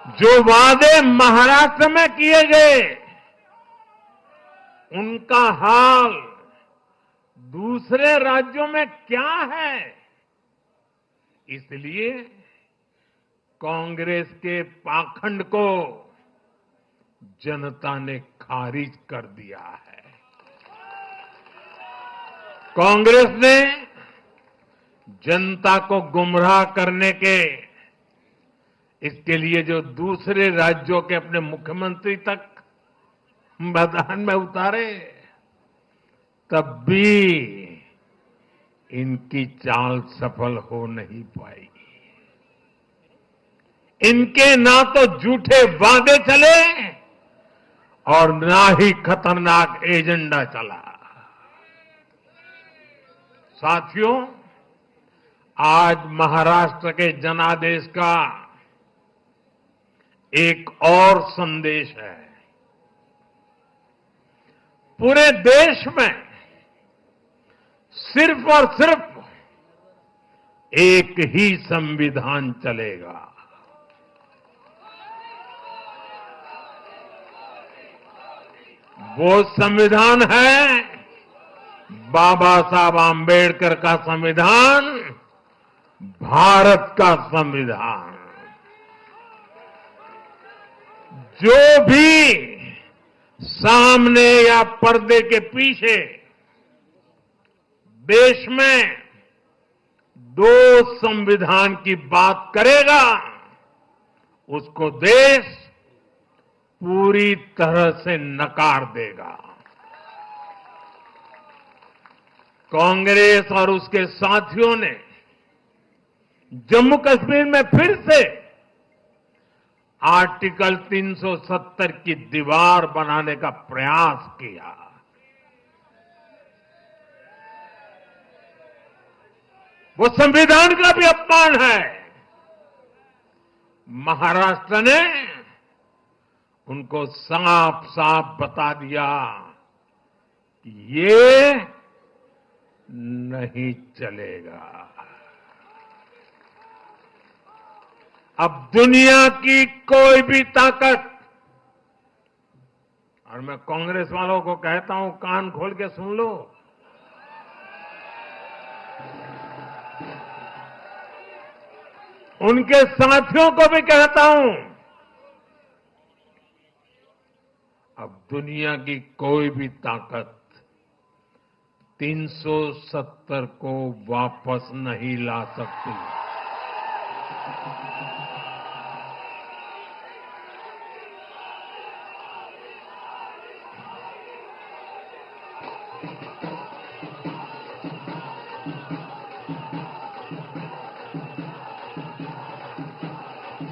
जो वादे महाराष्ट्र में किए गए, उनका हाल दूसरे राज्यों में क्या है? इसलिए कांग्रेस के पाखंड को जनता ने खारिज कर दिया है। कांग्रेस ने जनता को गुमराह करने के इसके लिए जो दूसरे राज्यों के अपने मुख्यमंत्री तक मैदान में उतारे, तब भी इनकी चाल सफल हो नहीं पाई। इनके ना तो झूठे वादे चले और ना ही खतरनाक एजेंडा चला। साथियों, आज महाराष्ट्र के जनादेश का एक और संदेश है। पूरे देश में सिर्फ और सिर्फ एक ही संविधान चलेगा। वो संविधान है बाबा साहब आंबेडकर का संविधान, भारत का संविधान। जो भी सामने या पर्दे के पीछे देश में दो संविधान की बात करेगा, उसको देश पूरी तरह से नकार देगा। कांग्रेस और उसके साथियों ने जम्मू कश्मीर में फिर से आर्टिकल 370 की दीवार बनाने का प्रयास किया। वो संविधान का भी अपमान है। महाराष्ट्र ने उनको साफ साफ बता दिया कि ये नहीं चलेगा। अब दुनिया की कोई भी ताकत, और मैं कांग्रेस वालों को कहता हूं, कान खोल के सुन लो, उनके साथियों को भी कहता हूं, अब दुनिया की कोई भी ताकत 370 को वापस नहीं ला सकती।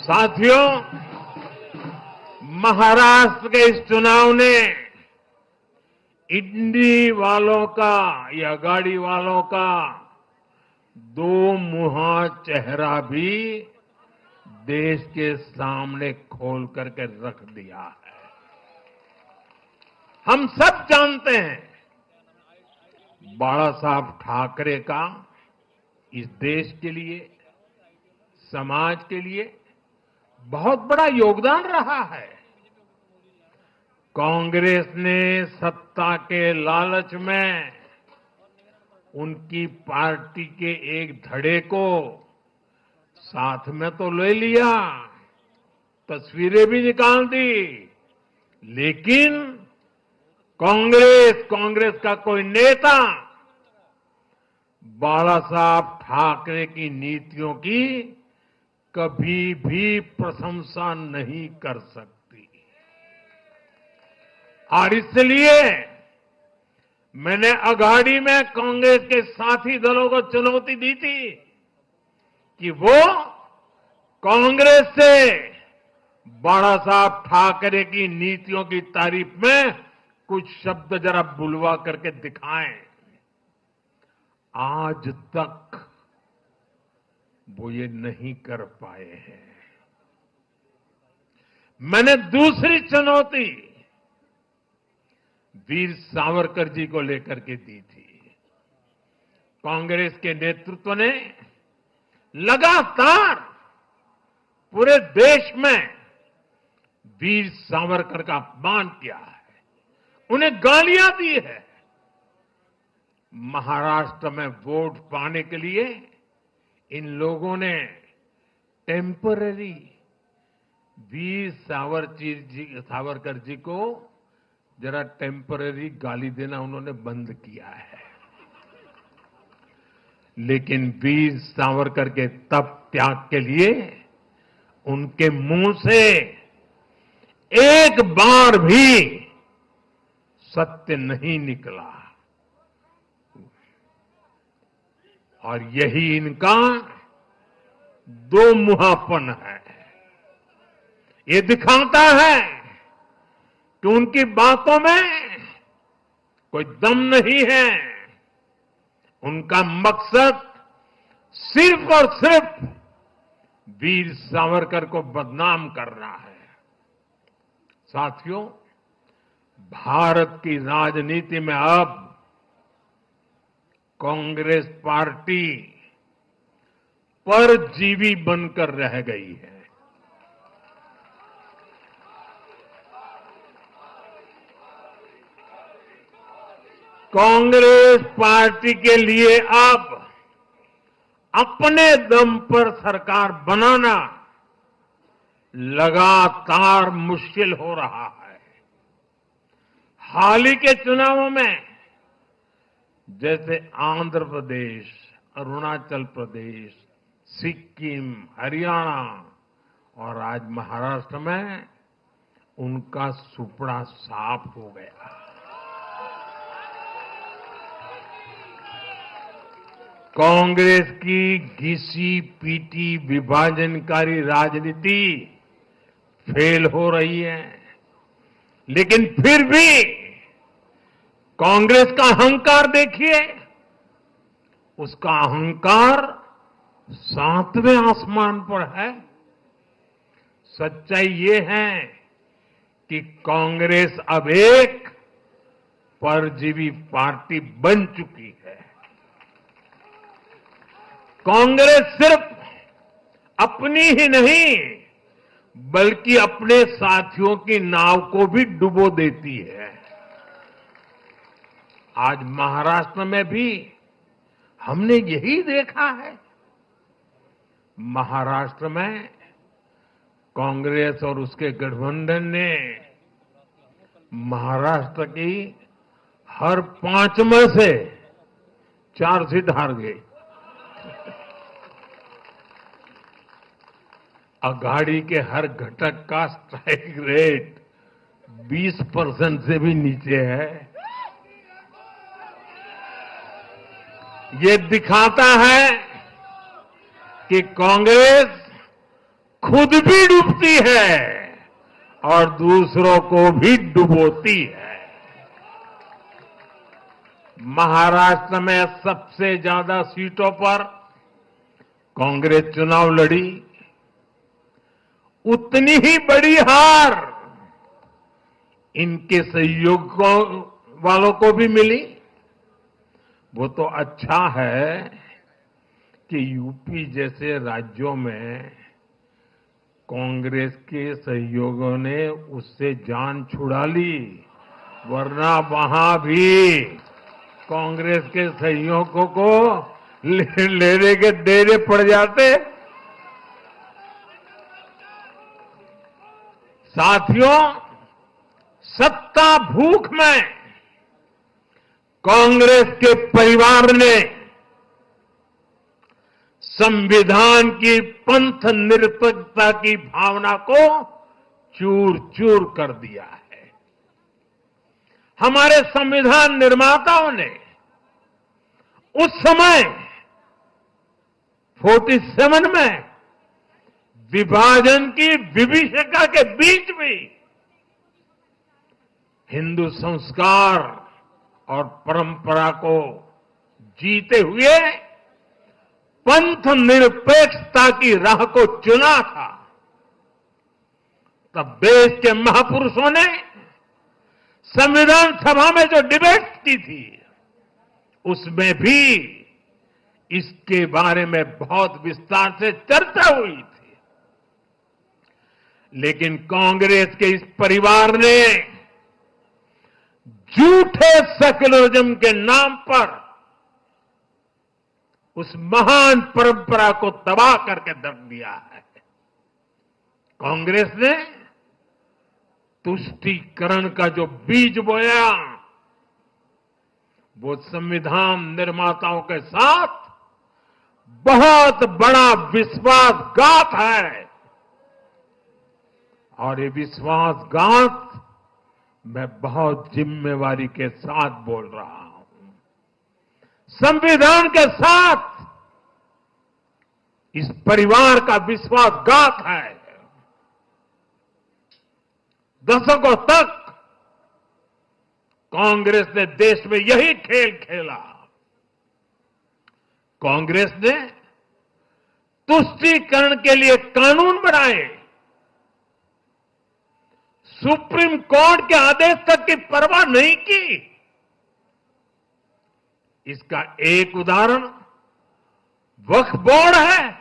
साथियों, महाराष्ट्र के इस चुनाव ने इंडी वालों का या गाड़ी वालों का दो मुहा चेहरा भी देश के सामने खोल करके रख दिया है। हम सब जानते हैं, बाला साहब ठाकरे का इस देश के लिए, समाज के लिए बहुत बड़ा योगदान रहा है। कांग्रेस ने सत्ता के लालच में उनकी पार्टी के एक धड़े को साथ में तो ले लिया, तस्वीरें भी निकाल दी, लेकिन कांग्रेस का कोई नेता बाला साहब ठाकरे की नीतियों की कभी भी प्रशंसा नहीं कर सकती। और इसलिए मैंने अघाड़ी में कांग्रेस के साथी दलों को चुनौती दी थी कि वो कांग्रेस से बाला साहब ठाकरे की नीतियों की तारीफ में कुछ शब्द जरा बुलवा करके दिखाएं। आज तक वो ये नहीं कर पाए हैं। मैंने दूसरी चुनौती वीर सावरकर जी को लेकर के दी थी। कांग्रेस के नेतृत्व ने लगातार पूरे देश में वीर सावरकर का अपमान किया है, उन्हें गालियां दी है। महाराष्ट्र में वोट पाने के लिए इन लोगों ने टेम्पररी वीर सावरकर जी को जरा टेम्पररी गाली देना उन्होंने बंद किया है। लेकिन वीर सावरकर के तप त्याग के लिए उनके मुंह से एक बार भी सत्य नहीं निकला, और यही इनका दो मुहापन है। ये दिखाता है कि उनकी बातों में कोई दम नहीं है। उनका मकसद सिर्फ और सिर्फ वीर सावरकर को बदनाम करना है। साथियों, भारत की राजनीति में अब कांग्रेस पार्टी परजीवी बनकर रह गई है। कांग्रेस पार्टी के लिए अब अपने दम पर सरकार बनाना लगातार मुश्किल हो रहा है। हाल ही के चुनावों में जैसे आंध्र प्रदेश, अरुणाचल प्रदेश, सिक्किम, हरियाणा और आज महाराष्ट्र में उनका सुपड़ा साफ हो गया। कांग्रेस की घिसी पीटी विभाजनकारी राजनीति फेल हो रही है, लेकिन फिर भी कांग्रेस का अहंकार देखिए, उसका अहंकार 7वें आसमान पर है। सच्चाई ये है कि कांग्रेस अब एक परजीवी पार्टी बन चुकी है। कांग्रेस सिर्फ अपनी ही नहीं बल्कि अपने साथियों की नाव को भी डुबो देती है। आज महाराष्ट्र में भी हमने यही देखा है। महाराष्ट्र में कांग्रेस और उसके गठबंधन ने महाराष्ट्र की हर 5 में से 4 सीट हार गई। अघाड़ी के हर घटक का स्ट्राइक रेट 20% से भी नीचे है। ये दिखाता है कि कांग्रेस खुद भी डूबती है और दूसरों को भी डुबोती है। महाराष्ट्र में सबसे ज्यादा सीटों पर कांग्रेस चुनाव लड़ी, उतनी ही बड़ी हार इनके सहयोगियों वालों को भी मिली। वो तो अच्छा है कि यूपी जैसे राज्यों में कांग्रेस के सहयोगियों ने उससे जान छुड़ा ली, वरना वहां भी कांग्रेस के सहयोगियों को लेने के देने पड़ जाते। साथियों, सत्ता भूख में कांग्रेस के परिवार ने संविधान की पंथ निरपेक्षता की भावना को चूर चूर कर दिया है। हमारे संविधान निर्माताओं ने उस समय 47 में विभाजन की विभीषिका के बीच भी हिंदू संस्कार और परंपरा को जीते हुए पंथ निरपेक्षता की राह को चुना था। तब देश के महापुरुषों ने संविधान सभा में जो डिबेट की थी उसमें भी इसके बारे में बहुत विस्तार से चर्चा हुई थी। लेकिन कांग्रेस के इस परिवार ने झूठे सेक्युलरिज्म के नाम पर उस महान परंपरा को तबाह करके रख दिया है। कांग्रेस ने तुष्टीकरण का जो बीज बोया, वो संविधान निर्माताओं के साथ बहुत बड़ा विश्वासघात है। और ये विश्वासघात मैं बहुत जिम्मेवारी के साथ बोल रहा हूं, संविधान के साथ इस परिवार का विश्वासघात है। दशकों तक कांग्रेस ने देश में यही खेल खेला। कांग्रेस ने तुष्टीकरण के लिए कानून बनाए, सुप्रीम कोर्ट के आदेश तक की परवाह नहीं की। इसका एक उदाहरण वक्फ बोर्ड है।